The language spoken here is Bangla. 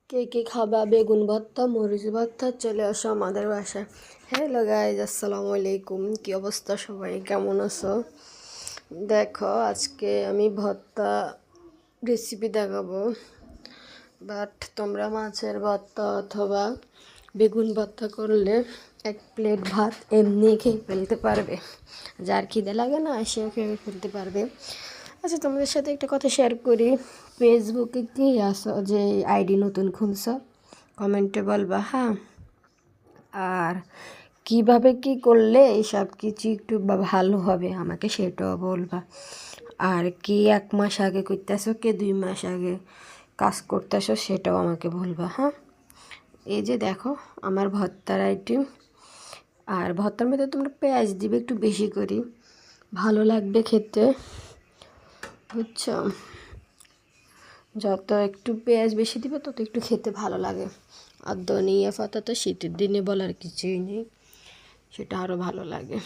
কে কে খাবা বেগুন ভর্তা মরিচ ভর্তা চলে আসো আমাদের বাসায়। হ্যালো গাইজ, আসসালামু আলাইকুম। কি অবস্থা সবাই, কেমন আছো? দেখো আজকে আমি ভর্তা রেসিপি দেখাবো। বাট তোমরা মাছের ভর্তা অথবা বেগুন ভর্তা করলে এক প্লেট ভাত এমনি খেয়ে ফেলতে পারবে। যার খিদে লাগে না সেও খেয়ে ফেলতে পারবে। আচ্ছা, তোমাদের সাথে একটা কথা শেয়ার করি। ফেসবুকে কি আসো যে আইডি নতুন খুলছো, কমেন্টে বলবা হ্যাঁ। আর কিভাবে কি করলে সব কিছু একটু ভালো হবে আমাকে সেটাও বলবা। আর কি 1 মাস আগে করতেছো, কে 2 মাস আগে কাজ করতেছো সেটাও আমাকে বলবা। হ্যাঁ, এই যে দেখো আমার ভর্তার আইটেম। আর ভর্তার মধ্যে তোমরা পেঁয়াজ দিবে একটু বেশি করি, ভালো লাগবে খেতে, বুঝছো? যত একটু পেঁয়াজ বেশি দিবে তত একটু খেতে ভালো লাগে। আর ধনিয়া পাতা তো শীতের দিনে বলার কিছুই নেই, সেটা আরও ভালো লাগে।